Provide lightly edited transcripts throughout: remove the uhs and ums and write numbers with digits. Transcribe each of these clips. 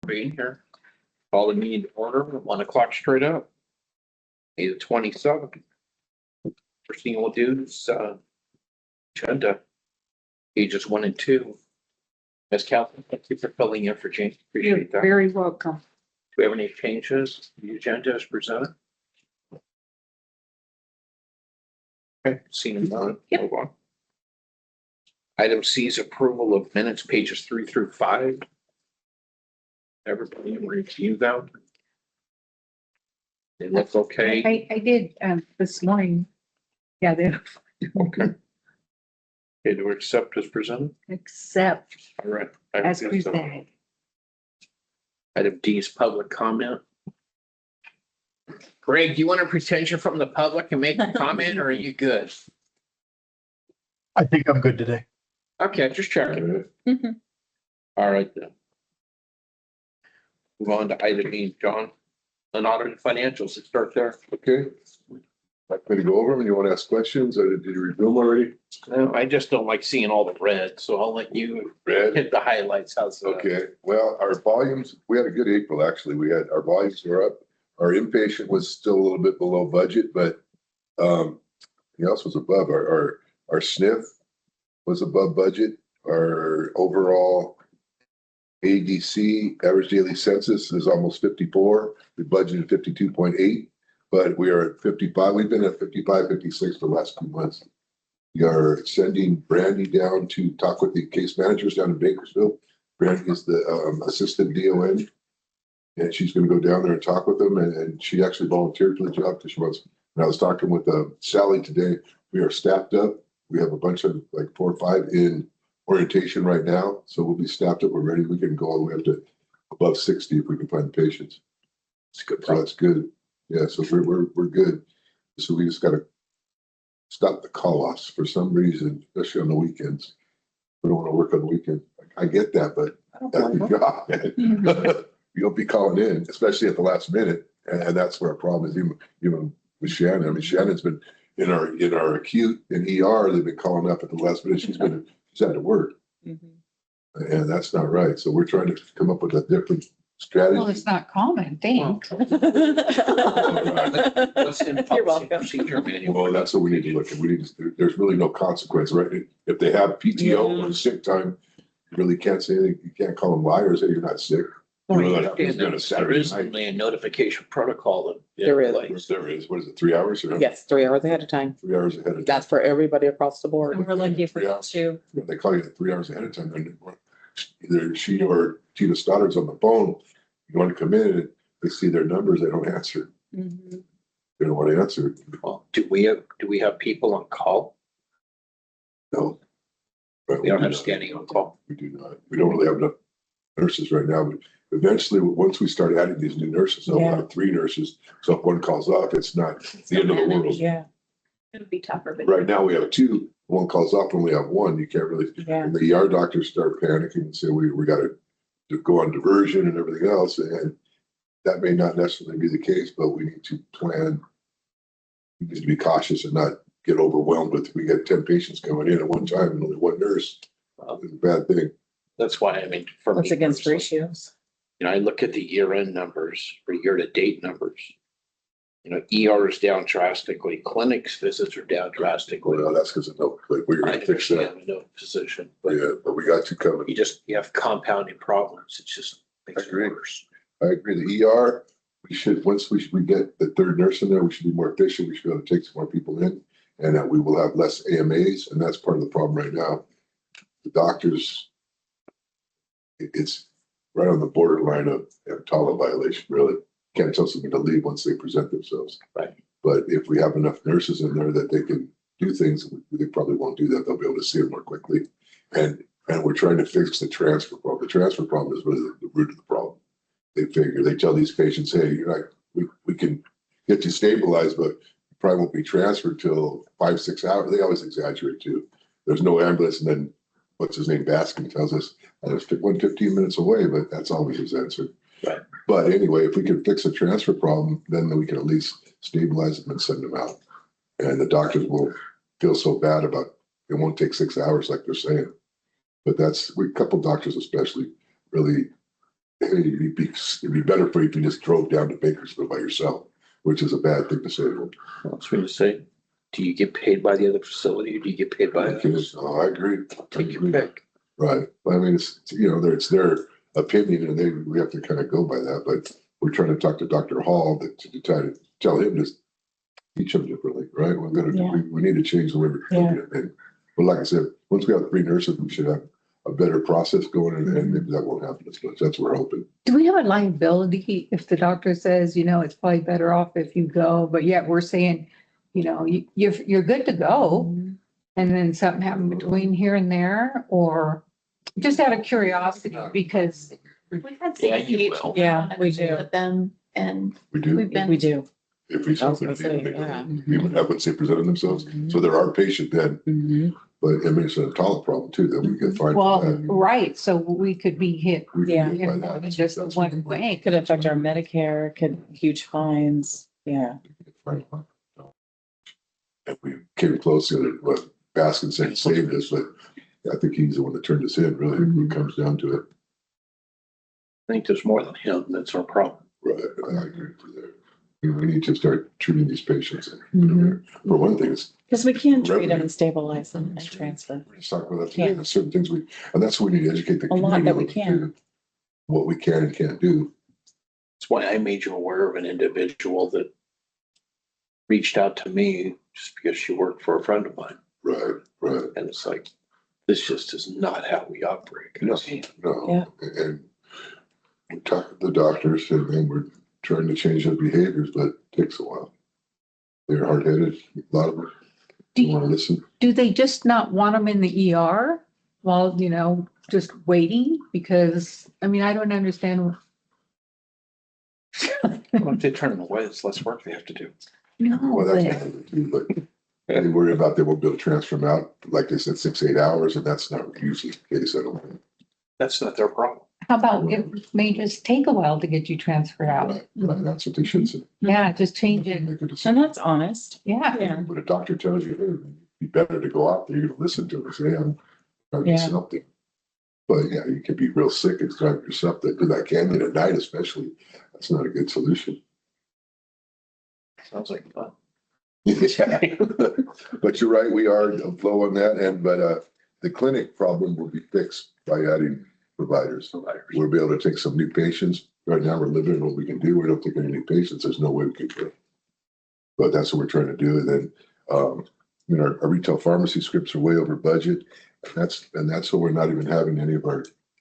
being here. Call the meeting to order, 1 o'clock straight up. May the 27th. First thing we'll do is, agenda, pages 1 and 2. Ms. Catherine, thank you for filling in for James. Appreciate that. Very welcome. Do we have any changes to the agenda as presented? Okay, seeing none. Yep. Move on. Item C is approval of minutes, pages 3 through 5. Everybody review them. They look okay. I did this morning. Yeah, they Okay. Okay, do we accept as presented? accept All right. as presented. Item D is public comment. Greg, do you want to pretend you're from the public and make a comment, or are you good? I think I'm good today. Okay, just checking. All right then. Move on to item E, John. Unaudited financials, let's start there. Okay. Like me to go over them? You want to ask questions? Or did you review them already? No, I just don't like seeing all the red, so I'll let you Red? hit the highlights. How's that? Okay. Well, our volumes, we had a good April, actually. Our volumes were up. Our inpatient was still a little bit below budget, but everything else was above. Our SNF was above budget. Our overall ADC, average daily census, is almost 54. We budgeted 52.8, but we are at 55. We've been at 55, 56 for the last few months. We are sending Brandy down to talk with the case managers down in Bakersfield. Brandy is the assistant DON, and she's going to go down there and talk with them. And she actually volunteered for the job because she wants. And I was talking with Sally today. We are staffed up. We have a bunch of like 4 or 5 in orientation right now, so we'll be staffed up. We're ready. We can go all the way up to above 60 if we can find patients. It's good. So that's good. Yeah, so we're good. So we just got to stop the call-offs for some reason, especially on the weekends. We don't want to work on the weekend. I get that, but that's your job, man. You'll be calling in, especially at the last minute, and that's where our problem is. Even with Shannon. I mean, Shannon's been in our acute and ER. They've been calling up at the last minute. She's had to work, and that's not right. So we're trying to come up with a different strategy. Well, it's not common, thanks. What's in You're policy welcome. procedure manual? Well, that's what we need to look at. There's really no consequence, right? If they have PTO or sick time, you really can't say anything. You can't call them liars. Hey, you're not sick. Well, You know, I that happens understand on a There Saturday is night. only a notification protocol. There is. Like, There is, what is it, 3 hours or? Yes, 3 hours ahead of time. 3 hours ahead of time. That's for everybody across the board. And we're lucky for Yeah. that too. If they call you 3 hours ahead of time, then either she or Tina Stoddard's on the phone. You want to come in and they see their numbers, they don't answer. Mhm. They don't want to answer. well, do we have people on call? No. But We don't do have not. standing on call. We do not. We don't really have enough nurses right now, but eventually, once we start adding these new nurses, we'll Yeah. have 3 nurses. So if one calls off, it's not the end of the world. Yeah, It'll be tougher, but. Right now, we have 2. One calls off, we only have 1. You can't really, yeah. and the ER doctors start panicking and say, we got to go on diversion and everything else. And that may not necessarily be the case, but we need to plan. We need to be cautious and not get overwhelmed with, we get 10 patients coming in at one time and only 1 nurse. It's a bad thing. That's why, I mean, for me That's against personally, ratios. you know, I look at the year-end numbers or year-to-date numbers. You know, ER is down drastically. Clinics visits are down drastically. Well, that's because of no, like, we're I going to fix that. understand, no physician, but Yeah, but we got you coming. you have compounding problems. It just makes it Agreed. worse. I agree. The ER, once we get the 3rd nurse in there, we should be more efficient. We should be able to take some more people in, and that we will have less AMAs. And that's part of the problem right now. The doctors, it's right on the borderline of EMTALA violation, really. Can't tell somebody to leave once they present themselves. Right. But if we have enough nurses in there that they can do things, they probably won't do that. They'll be able to see it more quickly. And we're trying to fix the transfer problem. The transfer problem is really the root of the problem. They tell these patients, hey, you're not, we can get you stabilized, but you probably won't be transferred till 5-6 hours. They always exaggerate too. There's no ambulance, and then what's his name, Baskin, tells us it's 15 minutes away, but that's always his answer. Right. But anyway, if we can fix a transfer problem, then we can at least stabilize them and send them out. And the doctors won't feel so bad about it. Won't take 6 hours like they're saying. But a couple doctors especially really hey, it'd be better for you if you just drove down to Bakersfield by yourself, which is a bad thing to say to them. I was going to say, do you get paid by the other facility or do you get paid by us? Oh, I agree. Take your pick. Right. I mean, it's, it's their opinion and we have to kind of go by that, but we're trying to talk to Dr. Hall to try to tell him to teach them differently, right? We need to change the way we're doing it. And, but like I said, once we have 3 nurses, we should have a better process going and maybe that won't happen as much. That's what we're hoping. Do we have a liability if the doctor says, it's probably better off if you go, but yet we're saying, you're good to go. And then something happened between here and there, or just out of curiosity, because We've had Yeah, some you engagement will. Yeah, we do. with them and We do. we've been. We do. If we I was gonna say, yeah. even have once they presented themselves. So they're our patient then, Mhm. but I mean, it's a talent problem too, that we get fined well, for that. right, so we could be hit We can Yeah. get by in that. more than just That's one what- way. It could affect our Medicare, could huge fines. Yeah. Right. And we came close to it, what Baskin said saved us, but I think he's the one that turned us in, really, when it comes down to it. I think there's more than him. That's our problem. Right, I agree with that. We need to start treating these patients. Mhm. For one thing, it's, Because we can treat them Revenue. and stabilize them and transfer. we're just talking about that today, there's certain things and that's what we need to educate the A lot community. that we on, can. too. What we can and can't do. That's why I made you aware of an individual that reached out to me just because she worked for a friend of mine. Right, right. And it's like, this just is not how we operate. No, Yeah. and we talk to the doctors and we're trying to change their behaviors, but it takes a while. They're hard-headed, a lot of them don't want to listen. Do they just not want them in the ER while, just waiting? Because, I don't understand. Well, if they turn them away, it's less work they have to do. No, Well, that's but- what they do, but they worry about they won't be able to transfer them out, like they said, 6, 8 hours, and that's not usually the case. I don't think. That's not their problem. how about it may just take a while to get you transferred out? Right, that's what they should say. Yeah, just change it. Make a And decision. that's honest. Yeah, Yeah. When a doctor tells you, hey, it'd be better to go out there, you're gonna listen to them and say, I'm trying to do Yeah. something. But yeah, you can be real sick and drive yourself to that canyon at night, especially. That's not a good solution. Sounds like fun. But you're right, we are low on that, but the clinic problem will be fixed by adding providers. We'll be able to take some new patients. Right now, we're limited what we can do. We don't take any new patients. There's no way we can go. But that's what we're trying to do. And then, our retail pharmacy scripts are way over budget. And that's why we're not even having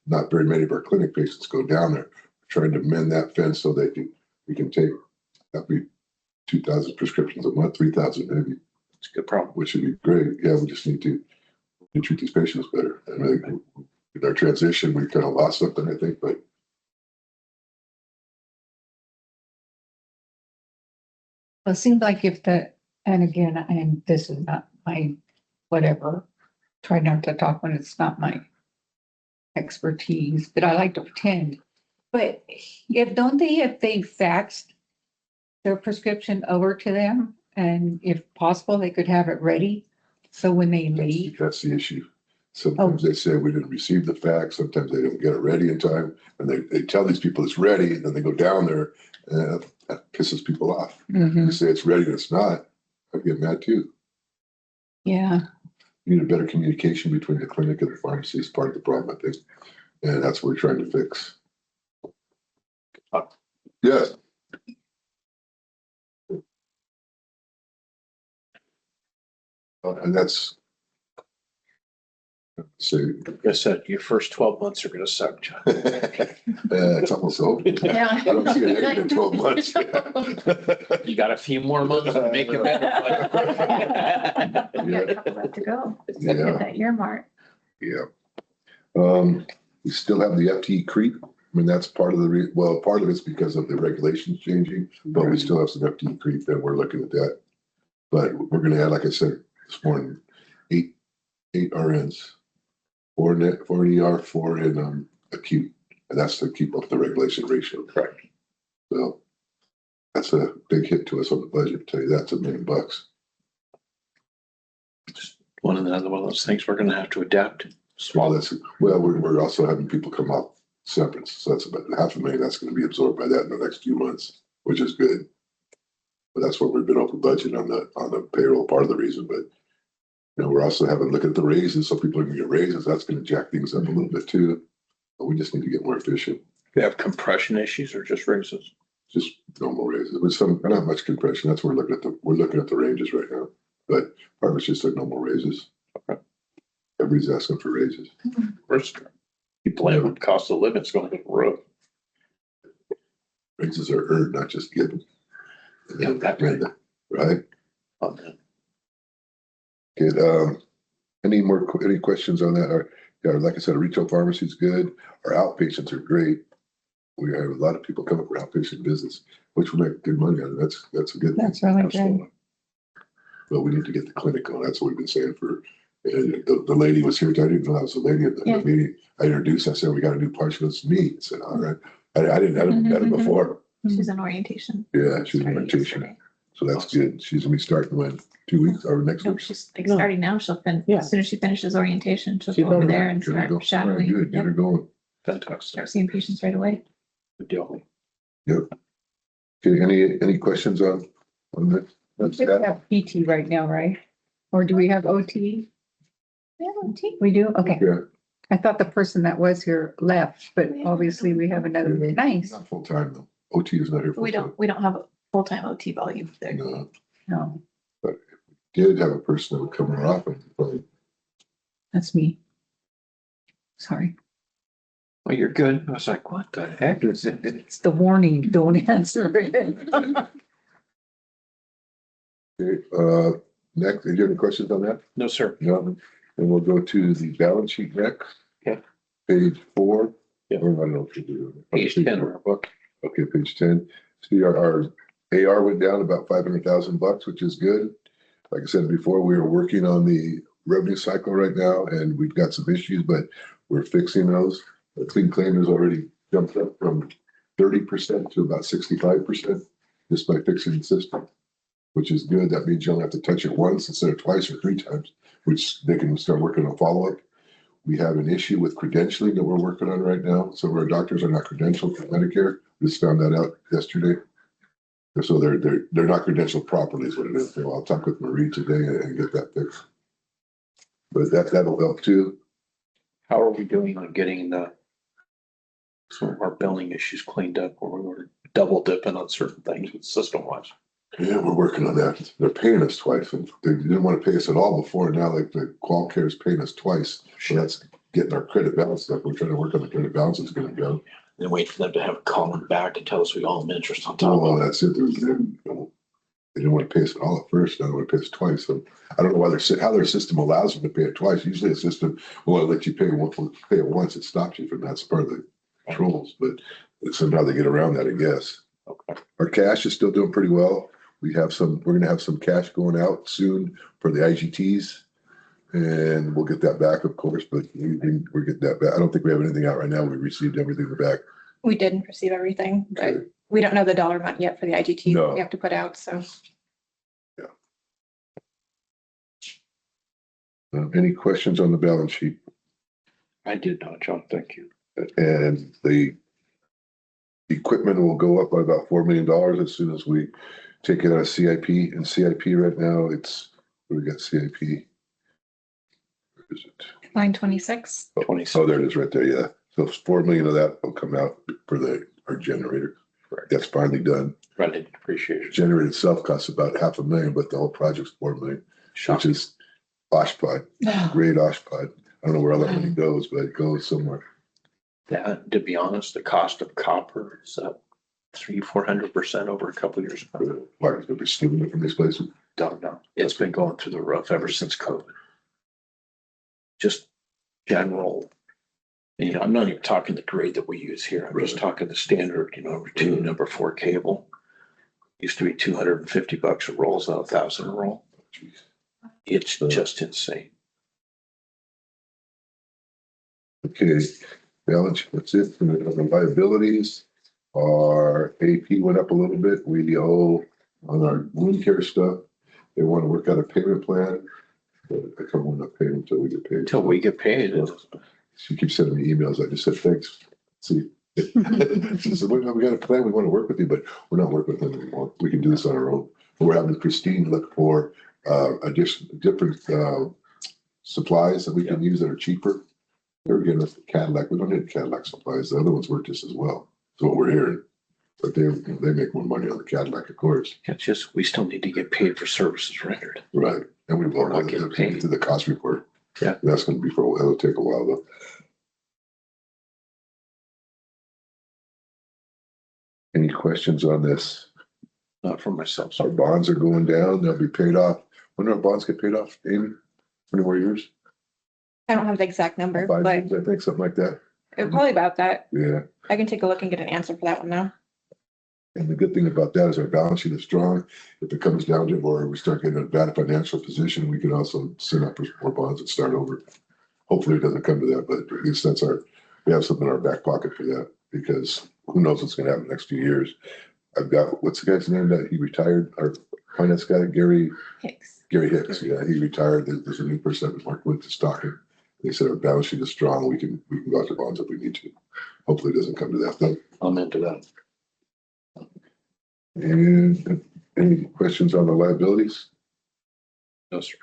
not very many of our clinic patients go down there. We're trying to mend that fence so we can take, that'd be 2,000 prescriptions a month, 3,000 maybe, It's a good problem. which would be great. Yeah, we just need to treat these patients better. And I think with our transition, we kind of lost something, I think, but well, it seems like and again, and this is not my, whatever, try not to talk when it's not my expertise, but I like to pretend. But if they faxed their prescription over to them, and if possible, they could have it ready, so when they leave. that's the issue. Sometimes they say we didn't receive the fax, sometimes they don't get it ready in time, and they tell these people it's ready, and then they go down there, and that pisses people off. Mhm. You say it's ready and it's not, I get mad too. Yeah, You need a better communication between the clinic and the pharmacy is part of the problem, I think, and that's what we're trying to fix. Yes. And that's. So, Like I said, your first 12 months are going to suck, John. it's almost over. Yeah. I don't see it ending in 12 months. You got a few more months to make it better. We got a couple left to go. Yeah. Hit that year mark. Yeah. We still have the FTE creep. I mean, that's part of part of it's because of the regulations changing, but we still have some FTE creep and we're looking at that. But we're gonna add, like I said this morning, eight RNs, 4 net, 4 ER, 4 in acute, and that's to keep up the regulation ratio. Correct. So that's a big hit to us on the budget. I'll tell you, that's $1 million. Just one of those things we're going to have to adapt. Well, we're also having people come off severance. So that's about $500,000 that's going to be absorbed by that in the next few months, which is good. But that's what we've been over budget on the payroll, part of the reason. But we're also having a look at the raises. So people are going to get raises. That's going to jack things up a little bit too. But we just need to get more efficient. They have compression issues or just raises? Just normal raises. With some not much compression. That's what we're looking at the ranges right now. But part of it's just like normal raises. Okay. Everybody's asking for raises. First, people have the cost of living is going to the roof. Raises are earned, not just given. Yeah, that right. Okay. Good. Any questions on that? Like I said, our retail pharmacy is good. Our outpatients are great. We have a lot of people coming for outpatient business, which we make good money on. That's a good thing. That's really good. Absolutely. But we need to get the clinic on. That's what we've been saying for. The lady was here. I didn't know that was a lady at the meeting. I introduced. I said, "We got a new part." She goes, "Me." I said, "All right." I hadn't met her before. She's in orientation. Yeah, she's in orientation. So that's good. She's gonna be starting when 2 weeks or next No, week. she's like starting now. She'll Yeah. as soon as she finishes orientation, she'll She's go over over there and There we go. start All right, shadowing. good. Get her Yep. going. Fantastic. Start seeing patients right away. Good deal. Okay. Any questions on that? We That's just that. have PT right now, right? Or do we have OT? We have OT. We do? Okay. Yeah. I thought the person that was here left, but obviously we have another. Nice. Not full time though. OT is not here full We time. don't have a full-time OT volume there. No. No, Did have a person that would come more often. But that's me. Sorry. Well, you're good. I was like, what the heck is it? It's the warning. Don't answer it. okay, next, do you have any questions on that? No, sir. No. And we'll go to the balance sheet next. Okay. Page 4. Yeah. Or I don't know if you do. Page 10 of our book. Okay, page 10. See, our AR went down about $500,000, which is good. Like I said before, we are working on the revenue cycle right now, and we've got some issues, but we're fixing those. The clean claim has already jumped up from 30% to about 65% just by fixing the system, which is good. That means you only have to touch it once instead of twice or 3 times, which they can start working on follow-up. We have an issue with credentialing that we're working on right now. Some of our doctors are not credentialed for Medicare. We just found that out yesterday. So they're not credentialed properly is what it is. So I'll talk with Marie today and get that fixed. But that'll help too. How are we doing on getting some of our billing issues cleaned up where we were double dipping on certain things with system wise? Yeah, we're working on that. They're paying us twice, and they didn't want to pay us at all before. Now, like the QualCare is paying us twice, so that's getting our credit balance up. We're trying to work on the credit balance. It's going to go. Then wait for them to have a call them back and tell us we owe them interest on top Oh, of it. that's it. They didn't want to pay us at all at first. Now they want to pay us twice. So I don't know why how their system allows them to pay it twice. Usually, a system will let you pay it once. It stops you from that. That's part of the controls, but somehow they get around that, I guess. Okay. Our cash is still doing pretty well. We're going to have some cash going out soon for the IGTs, and we'll get that back, of course, but we're getting that back. I don't think we have anything out right now. We received everything back. We didn't receive everything, but Okay. we don't know the dollar amount yet for the IGT No. that we have to put out, so. Any questions on the balance sheet? I did not, John. Thank you. And the equipment will go up by about $4 million as soon as we take it out of CIP. And CIP right now, it's, what do we got CIP? Where is it? Line 26. Oh, there it is right there, yeah. So $4 million of that will come out for our generator. Correct. That's finally done. Running depreciation. Generator itself costs about $500,000, but the whole project's $4 million, which Shocking. is OSHPOD, great OSHPOD. I don't know where all that money goes, but it goes somewhere. That, to be honest, the cost of copper is up 300-400% over a couple of years ago. Why is nobody stealing it from these places? Don't know. It's been going through the roof ever since COVID. Just general, I'm not even talking the grade that we use here. I'm just Right. talking the standard, number 2, number 4 cable. Used to be $250 a roll, is now $1,000 a roll. Jeez. It's just insane. Okay, balance, that's it. And the liabilities, our AP went up a little bit. We owe on our wound care stuff. They want to work out a payment plan. But I can't want to pay them until we get paid. Until we get paid. She keeps sending me emails. I just said, thanks. See. She said, we got a plan, we want to work with you, but we're not working with them anymore. We can do this on our own. We're having Christine look for different supplies that we can use that are cheaper. They're getting us Cadillac. We don't need Cadillac supplies. The other ones work just as well. That's what we're hearing. But they make more money on the Cadillac, of course. It's just, we still need to get paid for services rendered. Right. And we will We're not getting paid. to the cost report. Yeah. That's going to be for a while. It'll take a while though. Any questions on this? Not for myself. Our bonds are going down. They'll be paid off. When do our bonds get paid off, Amy? 20 more years? I don't have the exact number, 5 but years, I think, something like that. it's probably about that. Yeah. I can take a look and get an answer for that one now. And the good thing about that is our balance sheet is strong. If it comes down to it or we start getting in a bad financial position, we can also send up more bonds and start over. Hopefully it doesn't come to that, but at least we have something in our back pocket for that because who knows what's going to happen in the next few years. I've got, what's the guy's name that he retired? Our finance guy, Gary Hicks. Yeah, he retired. There's a new person that was working with the stocking. They said our balance sheet is strong. We can go out to bonds if we need to. Hopefully it doesn't come to that though. I'm into that. And any questions on the liabilities? No, sir.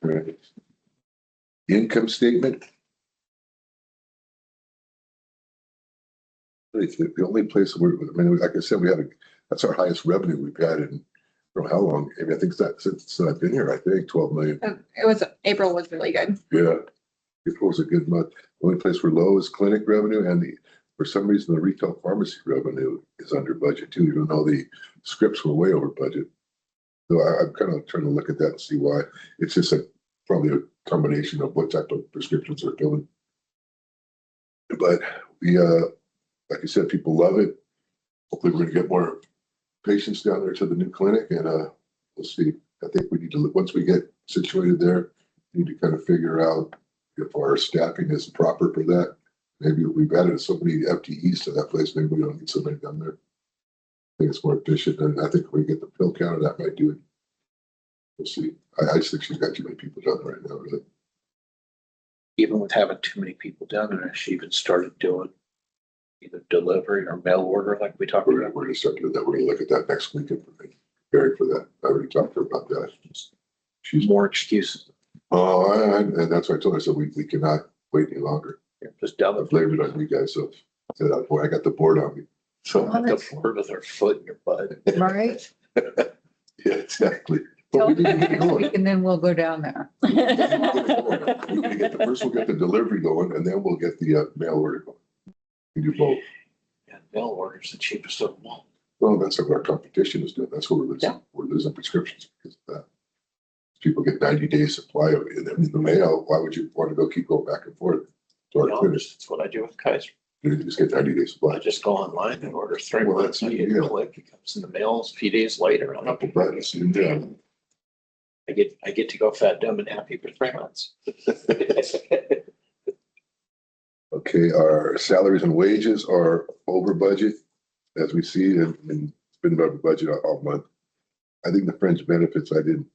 Right. Income statement. The only place like I said, that's our highest revenue we've had in, I don't know how long. I mean, I think that since I've been here, I think 12 million. April was really good. Yeah. April was a good month. The only place we're low is clinic revenue and for some reason, the retail pharmacy revenue is under budget too, even though the scripts were way over budget. So I'm kind of trying to look at that and see why. It's just probably a combination of what type of prescriptions they're filling. But we, like I said, people love it. Hopefully we're going to get more patients down there to the new clinic and we'll see. I think we need to, once we get situated there, we need to kind of figure out if our staffing is proper for that. Maybe we've added so many FTEs to that place. Maybe we don't need so many down there. I think it's more efficient. And I think if we get the pill counter, that might do it. We'll see. I just think she's got too many people down there right now, really. Even with having too many people down there, she even started doing either delivery or mail order like we talked about. We're going to start doing that. We're going to look at that next week and prepare for that. I already talked to her about that. She's more excuses. Oh, and that's why I told her, I said, we cannot wait any longer. Just down I the blamed it on you guys. So I said, oh, boy, I got the board on me. So at the board with her foot in your butt. Right? Yeah, exactly. But we need to get it Next going. week and then we'll go down there. We're gonna get first we'll get the delivery going and then we'll get the mail order going. We do both. And mail order's the cheapest of them all. Well, that's what our competition is doing. That's what we're losing. Yeah. We're losing prescriptions because of that. People get 90-day supply of it in the mail. Why would you want to keep going back and forth to our clinic? That's what I do with Kaiser. You just get 90-day I supply. just go online and order 3 Well, months. I that's- hit yeah. click, it comes in the mail a few days later. I'm up. Couple buttons, and, I get to go fat, dumb and happy for 3 months. Okay, our salaries and wages are over budget, as we see, and it's been over budget all month. I think the fringe benefits, I didn't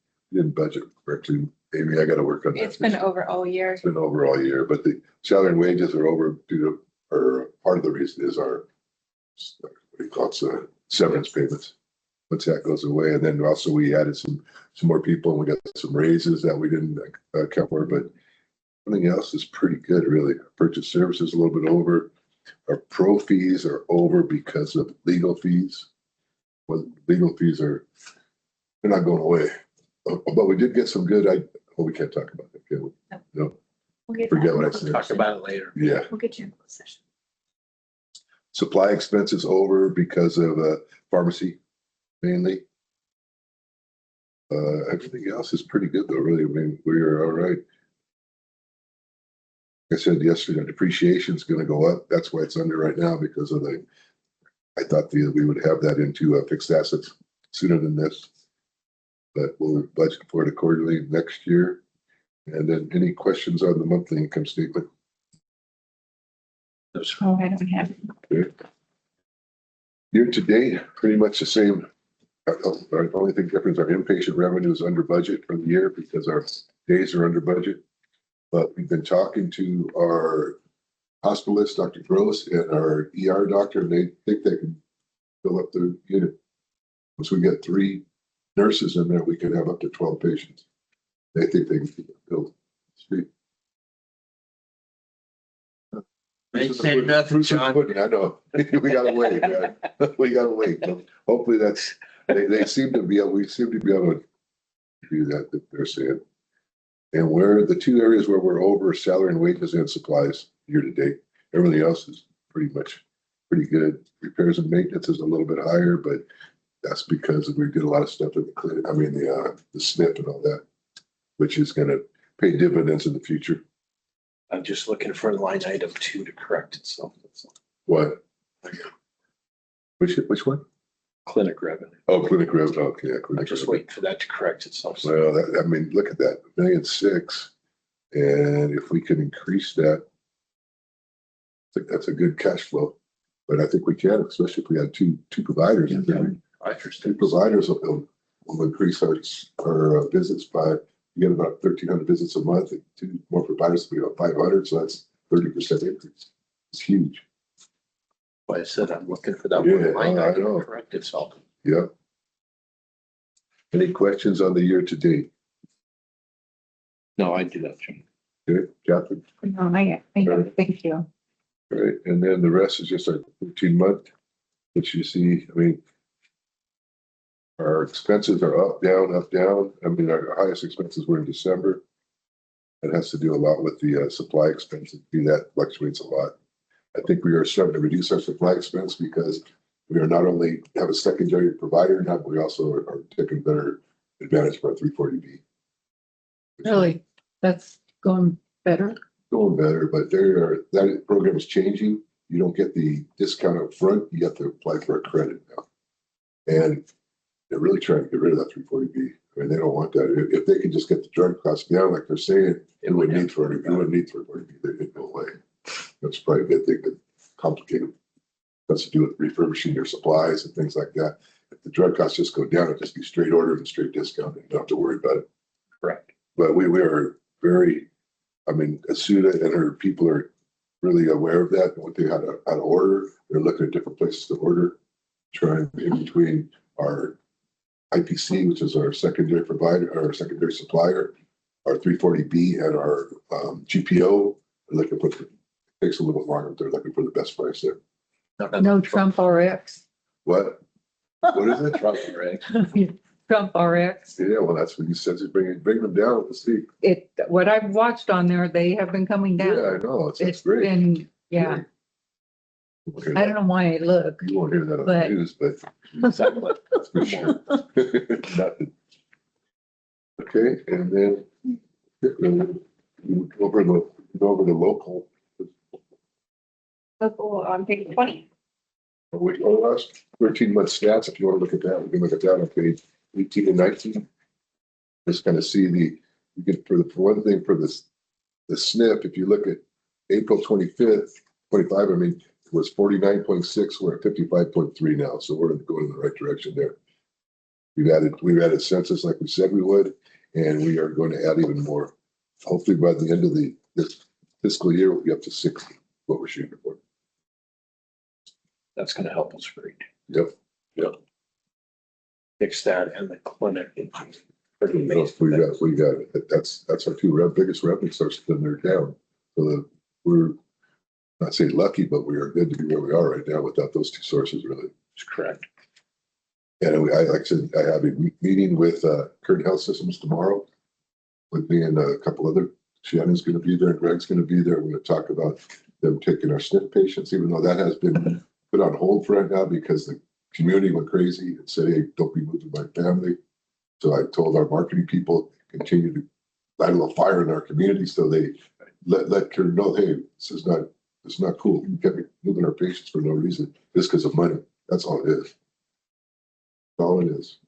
budget correctly. Amy, I got to work on that. It's been over all year. It's been over all year, but the salary and wages are over due to, or part of the reason is our, what do you call it, severance payments. Once that goes away, and then also we added some more people, and we got some raises that we didn't account for, but everything else is pretty good, really. Purchase services a little bit over. Our pro fees are over because of legal fees. Well, legal fees they're not going away. But we did get some good, we can't talk about that, can we? No, We'll get forget that. what I said. Talk about it later. Yeah. We'll get you in closed session. Supply expenses over because of pharmacy mainly. Everything else is pretty good though, really. I mean, we are all right. Like I said yesterday, depreciation is going to go up. That's why it's under right now because of I thought we would have that into fixed assets sooner than this. But we'll budget for it accordingly next year. And then any questions on the monthly income statement? Oh, I don't have. Okay. Year to date, pretty much the same. The only thing difference, our inpatient revenue is under budget for the year because our days are under budget. But we've been talking to our hospitalist, Dr. Gross, and our ER doctor, and they think they can fill up the unit. Once we get 3 nurses in there, we can have up to 12 patients. They think they can keep it filled. Sweet. Ain't saying nothing, Proof's in the John. pudding, I know. We gotta wait, man. We gotta wait. Hopefully they seem to be able, we seem to be able to do that they're saying. And where the 2 areas where we're over salary and wages and supplies year to date, everything else is pretty good. Repairs and maintenance is a little bit higher, but that's because we did a lot of stuff at the clinic. I mean, the SNP and all that, which is gonna pay dividends in the future. I'm just looking for line item 2 to correct itself. That's all. What? Which one? Clinic revenue. Oh, clinic revenue. Okay, yeah, I'm clinic just revenue. waiting for that to correct itself. Well, that, I mean, look at that, 1,600,000. And if we can increase that, I think that's a good cash flow. But I think we can, especially if we had two providers. Yeah, I Two understand. providers will increase our visits by, you get about 1,300 visits a month, and 2 more providers will be about 500, so that's 30% increase. It's huge. Why I said I'm looking for that Yeah, one line I item know. to correct itself. Yep. Any questions on the year to date? No, I do that, Jim. Good, Catherine? No, thank you. All right, and then the rest is just our 13-month, which you see, I mean, our expenses are up, down, up, down. I mean, our highest expenses were in December. That has to do a lot with the supply expenses. That fluctuates a lot. I think we are starting to reduce our supply expense because we are not only have a secondary provider now, but we also are taking better advantage of our 340B. Really, that's going better. Going better, but that program is changing. You don't get the discount up front. You have to apply for a credit now. And they're really trying to get rid of that 340B. I mean, they don't want that. If they could just get the drug costs down, like they're saying, it wouldn't need 340B. They'd go away. That's probably a good thing, but complicated. That's to do with refurbishing your supplies and things like that. If the drug costs just go down, it'd just be straight order and straight discount. You don't have to worry about it. Correct. But we are very, I mean, Asuda and her people are really aware of that and what they had to order. They're looking at different places to order, trying in between our IPC, which is our secondary provider, our secondary supplier, our 340B and our GPO. They're looking for, it takes a little longer, but they're looking for the best price there. No Trump RX. What? What is it? Trump, right? Trump RX. Yeah, well, that's what he says. He's bring them down. Let's see. What I've watched on there, they have been coming Yeah, I down. know. It's It's great. been, yeah, You won't hear I don't know why I look. that- you won't hear that on the but- news, but Exactly. that's for sure. Nothing. Okay, and then over the local. Local on page 20. We last 13-month stats. If you want to look at that, we can look at that on page 18 and 19. Just kind of see you get for one thing for the SNP. If you look at April 25th, 25, I mean, it was 49.6. We're at 55.3 now, so we're going in the right direction there. We've added census like we said we would, and we are going to add even more. Hopefully by the end of this fiscal year, we'll be up to 60. What we're shooting for. That's gonna help us great. Yep. Fix that and the clinic. Pretty We amazing. got it. That's our 2 biggest revenue sources, then they're down. So we're not saying lucky, but we are good to be where we are right now without those 2 sources really. That's correct. And like I said, I have a meeting with Kern Health Systems tomorrow with me and a couple other. Shannon's going to be there and Greg's going to be there. We're going to talk about them taking our SNP patients, even though that has been put on hold for right now because the community went crazy and said, hey, don't be moving my family. So I told our marketing people continue to light a little fire in our community so they let Kern know, hey, this is not cool. We can't be moving our patients for no reason, just because of money. That's all it is. That's all it is.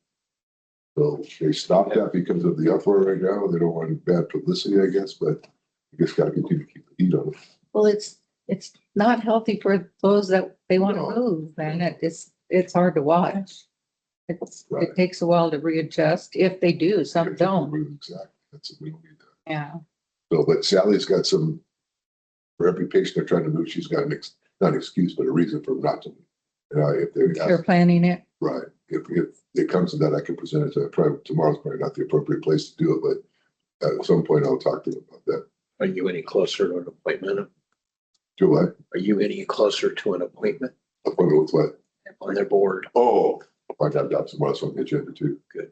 So they stopped that because of the uproar right now. They don't want bad publicity, I guess, but you just got to continue to keep the heat on it. Well, it's not healthy for those that they want to No. move, and it's hard to watch. Right. It takes a while to readjust if they do, some don't. Exactly. We don't need that. Yeah. So, but Sally's got some For every patient they're trying to move, she's got not an excuse, but a reason for not to. And if they They're planning it. right, if it comes to that, I can present it to her. Probably tomorrow's probably not the appropriate place to do it, but at some point I'll talk to them about that. Are you any closer to an appointment? Do what? Are you any closer to an appointment Appointment with what? on their board? Oh, I got that tomorrow on the agenda too. Good.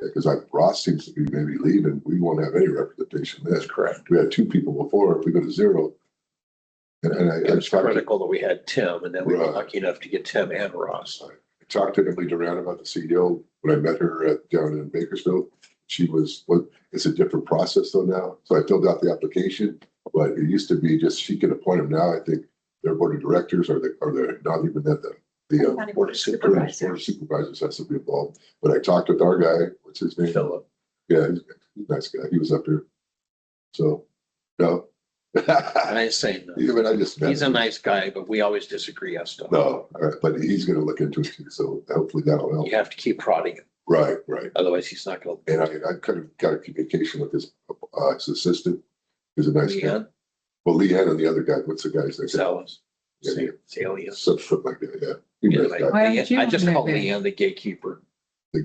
Yeah, because Ross seems to be maybe leaving. We won't have any representation then. That's correct. We had two people before. If we go to zero. And I It's talked to, critical that we had Tim, and then we were Right. lucky enough to get Tim and Ross. I talked to Emily Duran about the CEO when I met her down in Bakersfield. She was, it's a different process though now. So I filled out the application, but it used to be just, she can appoint them now. I think their board of directors or they're not even at the County Board of Supervisors. board of supervisors has to be involved. But I talked with our guy, what's his name? Philip. Yeah, he's a nice guy. He was up there. So, no. I ain't saying no. Even I just met He's a him. nice guy, but we always disagree as to. No, all right, but he's gonna look into it too, so hopefully that'll help. You have to keep prodding him, Right. otherwise he's not gonna. And I kind of got a communication with his assistant, who's a nice guy. Leanne, Well, Leanne and the other guy, what's the guy's name? Zealous. Yeah, Zalius. something like that, yeah. He's Yeah, a nice like, guy. Why don't you I just call live in- Leanne the gatekeeper.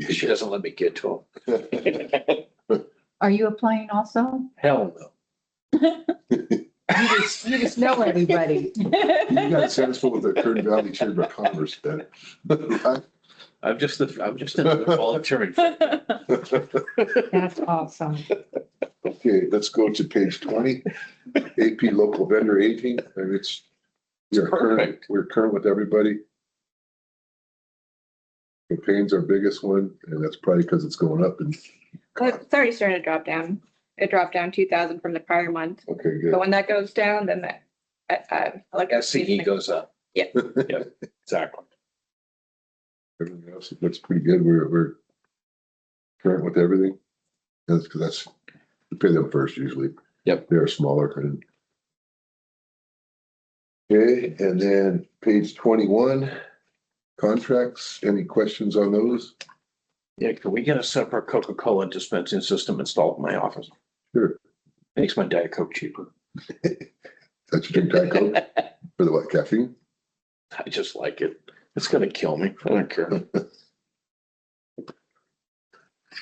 She doesn't let me get to him. Are you applying also? Hell no. You just know everybody. You got successful with the Kern Valley Chamber of Commerce then. I'm just in the volunteering. That's awesome. Okay, let's go to page 20, AP local vendor aging, and we're current, Perfect. we're current with everybody. Campaign's our biggest one, and that's probably because it's going up and, It's already starting to drop down. It dropped down 2,000 from the prior month. okay, good. But when that goes down, then like. SCE goes up. Yeah. Yeah, exactly. Everything else looks pretty good. We're current with everything. That's because we pay them first usually. Yep. They're smaller and. Okay, and then page 21, contracts. Any questions on those? Yeah, can we get a separate Coca-Cola dispensing system installed in my office? Sure. Makes my Diet Coke cheaper. That's your drink, Diet Coke? For the what, caffeine? I just like it. It's gonna kill me. I don't care.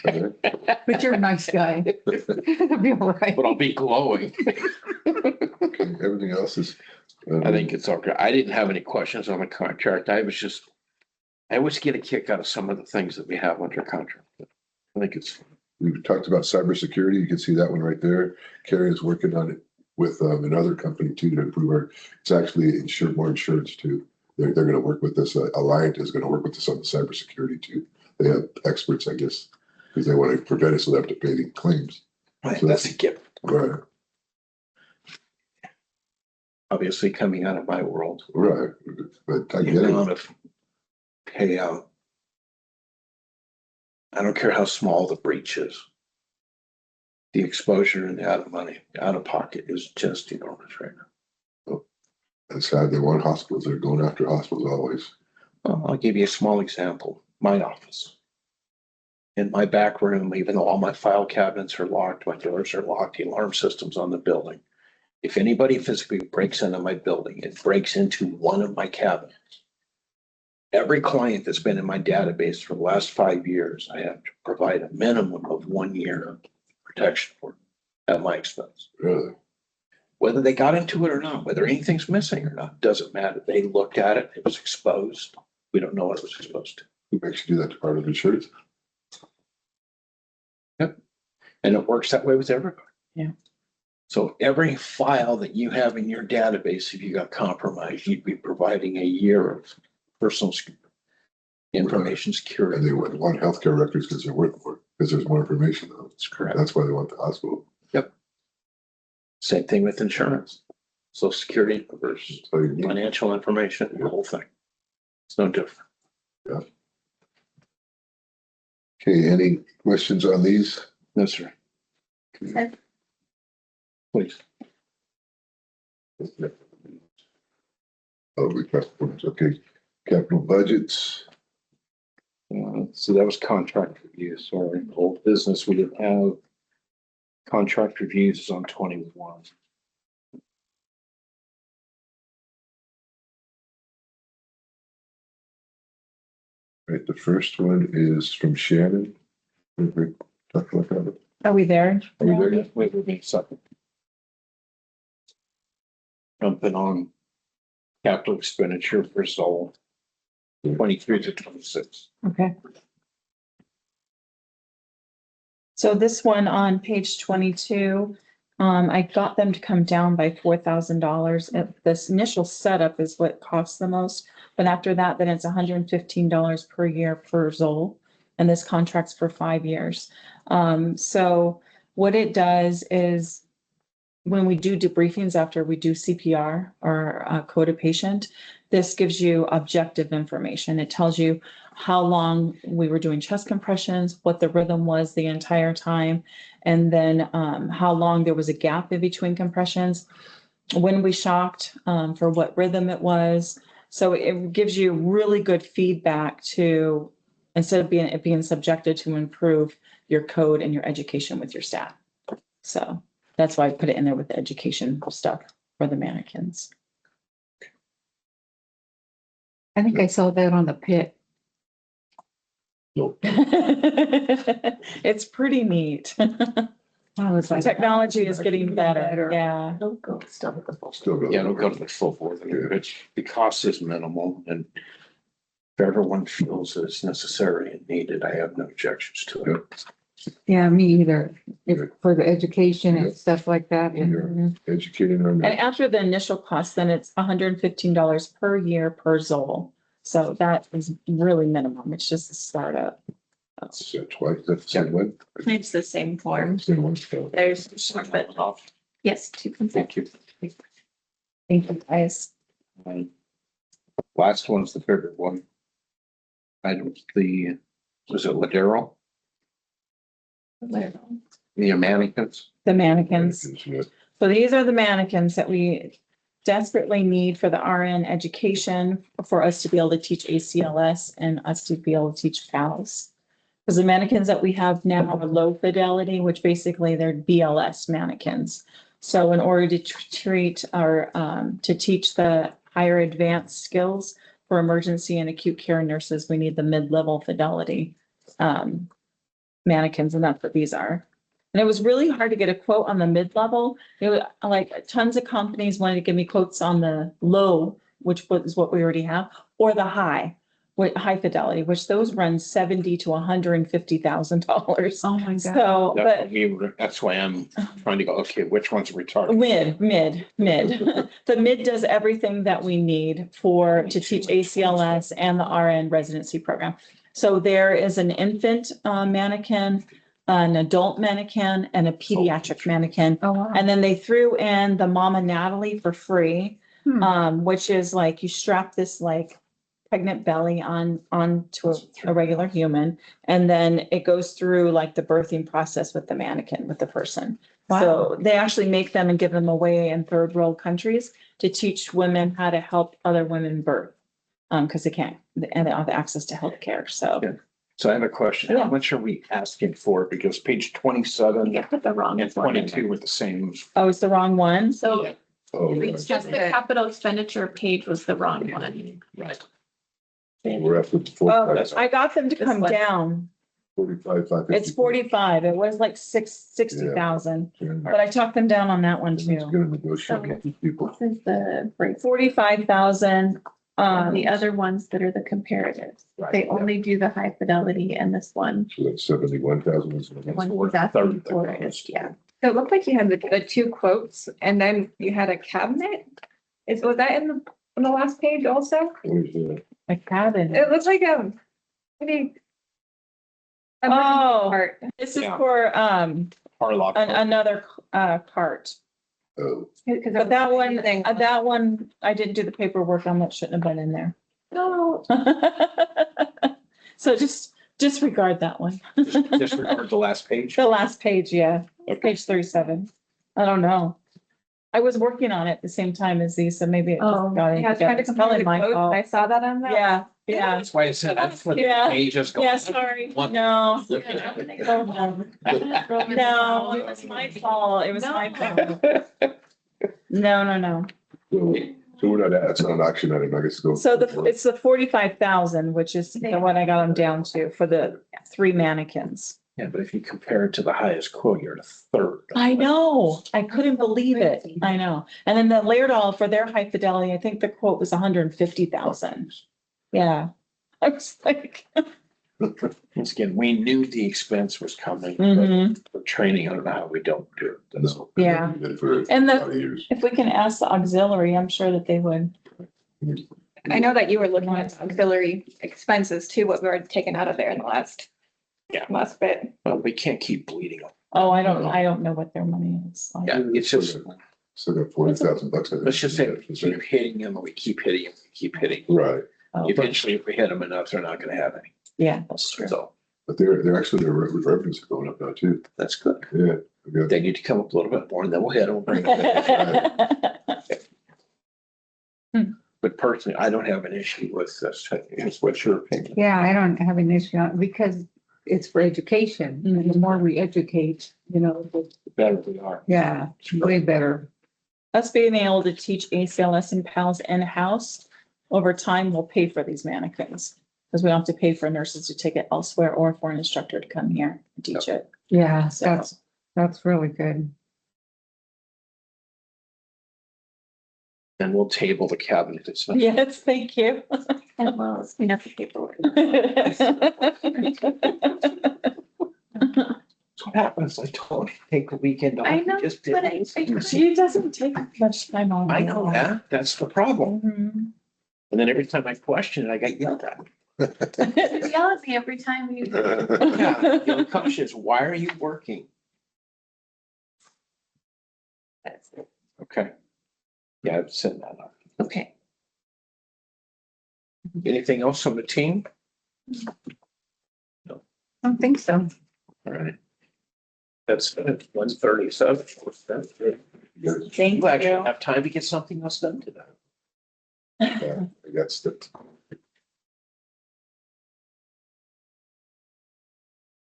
But you're a nice guy. It'll be all right. But I'll be glowing. Okay, everything else is. I think it's okay. I didn't have any questions on the contract. I always get a kick out of some of the things that we have under contract. I think it's, We've talked about cybersecurity. You can see that one right there. Carrie is working on it with another company too to improve it's actually more insurance too. They're going to work with us. Alliant is going to work with us on the cybersecurity too. They have experts, I guess, because they want to prevent us so they have to pay the claims. that's a gift. Right, Obviously coming out of my world. right. But I The get it. amount of payout. I don't care how small the breach is. The exposure and the out of money, out of pocket is just enormous right now. It's sad they want hospitals. They're going after hospitals always. Well, I'll give you a small example. My office. In my back room, even though all my file cabinets are locked, my doors are locked, the alarm system's on the building. If anybody physically breaks into my building, it breaks into one of my cabinets. Every client that's been in my database for the last 5 years, I have to provide a minimum of 1 year of protection for at my expense. Really? Whether they got into it or not, whether anything's missing or not, doesn't matter. They looked at it, it was exposed. We don't know what it was exposed to. Who makes you do that? Department of Insurance? And it works that way with everybody. Yeah. So every file that you have in your database, if you got compromised, you'd be providing a year of personal information And security. they want healthcare records because they're worth more, because there's more information though. That's correct. That's why they want the hospital. Same thing with insurance. Social security versus So you need, financial information, the whole thing. It's no different. okay, any questions on these? No, sir. Please. Oh, okay, capital budgets. So that was contract review, sorry, old business, we didn't have. Contract reviews is on 21. Right, the first one is from Shannon. Talk about that. Are we there? Are we there yet? Wait, a second. Jumping on capital expenditure for Zoll, 23 to 26. Okay. So this one on page 22, I got them to come down by $4,000. This initial setup is what costs the most, but after that, then it's $115 per year per Zoll. And this contract's for 5 years. So what it does when we do debriefings after we do CPR or code a patient, this gives you objective information. It tells you how long we were doing chest compressions, what the rhythm was the entire time, and then how long there was a gap in between compressions, when we shocked, for what rhythm it was. So it gives you really good feedback to, instead of being subjected to improve your code and your education with your staff. So that's why I put it in there with the education stuff for the mannequins. I think I saw that on the pit. No, It's pretty neat. I was like. Technology is getting better. Yeah. Don't go still with the full. still go. Yeah, don't go to the full board. The cost is minimal, and if everyone feels it's necessary and needed, I have no objections to it. Yeah, me either. For the education and stuff like that. Yeah. Educating on And that. after the initial cost, then it's $115 per year per Zoll. So that is really minimum. It's just a startup. That's twice, that's the same one. It's the same form. Same one. So, There's, but yes, 2 Thank you. Thank you, guys. Last one's the bigger one. Items, was it Laerdal? The mannequins? The mannequins. yeah. So these are the mannequins that we desperately need for the RN education for us to be able to teach ACLS and us to be able to teach PALS. Because the mannequins that we have now are low fidelity, which basically they're BLS mannequins. So in order to treat or to teach the higher advanced skills for emergency and acute care nurses, we need the mid-level fidelity mannequins, and that's what these are. And it was really hard to get a quote on the mid-level. It was like tons of companies wanted to give me quotes on the low, which is what we already have, or the high, high fidelity, which those run $70,000 to $150,000. Oh my God. So, but That's why I'm trying to go, okay, which one's retarded? mid. The mid does everything that we need to teach ACLS and the RN residency program. So there is an infant mannequin, an adult mannequin, and a pediatric mannequin. Oh, wow. And then they threw in the Mama Natalie for free, Hmm. which is like you strap this like pregnant belly onto a regular human, and then it goes through like the birthing process with the mannequin, with the person. So they actually make them and give them away in third world countries to teach women how to help other women birth. Because they can't, and they don't have access to healthcare. So Yeah. So I have a question. Yeah. How much are we asking for? Because page 27 You put the wrong and one in 22 were the same. oh, it's the wrong one. So Oh, it's just the capital expenditure page was the wrong one. Right. we're after the Oh, 45, I got them to This come one. down. 550. It's 45. It was like 60,000, Yeah. but I talked them down on that one It's too. gonna negotiate with these people. This is the break. 45,000. The other ones that are the comparatives, they only do the high fidelity and this one. So that's 71,000. The one he's asking for is, yeah. So it looked like you had the 2 quotes and then you had a cabinet. Was that in the last page also? A cabin. It looks like maybe. Oh. Part. This is Yeah. for Harlock. another cart. Oh, But that one, I didn't do the paperwork on that, shouldn't have been in there. No, So just disregard that one. Disregard the last page. The last page, yeah, or page 37. I don't know. I was working on it at the same time as these, so maybe it just got in. yeah, I was trying to It's compare probably the my quotes. fault. I saw that on that. Yeah, yeah, That's why I said I flipped the Yeah. pages. going, yeah, sorry. One- No, Looking at it. no, it was my fault. It was my fault. No. so So we're not, that's not an auction item, I guess. Go. So it's the 45,000, which is the one I got them down to for the 3 mannequins. Yeah, but if you compare it to the highest quote, you're at a third. I know, I couldn't believe it. I know. And then the Laerdal for their high fidelity, I think the quote was 150,000. Yeah. I was like, Once again, we knew the expense was coming, but mhm. for training, I don't know how we don't do it. That's all. Yeah. Been for And a the- lot of years. If we can ask the auxiliary, I'm sure that they would. I know that you were looking at auxiliary expenses too, what we were taking out of there in the last. Yeah. Last bit. Well, we can't keep bleeding them. Oh, I don't know what their money is. like. Yeah, it's just, Still got $40,000. let's just say we keep hitting them, or we keep hitting them, we keep hitting. Right, Oh, Eventually, if we hit them enough, they're not gonna have any. yeah, that's true. So but they're actually, their revenues are going up now too. that's good. Yeah. we got- They need to come up a little bit more and then we'll hit them. But personally, I don't have an issue with this. What's your opinion? Yeah, I don't have an issue on, because it's for education. And the more we educate, The better we are. yeah, way better. Us being able to teach ACLS and PALS in-house, over time, will pay for these mannequins. Because we don't have to pay for nurses to take it elsewhere or for an instructor to come here and teach it. Yeah, So- that's really good. And we'll table the cabinet. It's not. Yes, thank you. As well as clean up the paperwork. That's what happens. I told you, take a weekend off. I You know, just but didn't. It doesn't take much time on. I know that. That's the problem. Mhm. And then every time I question it, I get yelled at. You yell at me every time you. Yeah, the question is, why are you working? That's it. Okay. Yeah, I've said that up. Okay. Anything else on the team? I don't think so. All right. That's 1:37. That's good. Yes, Thank We'll actually you. have time to get something else done today. I got stuff.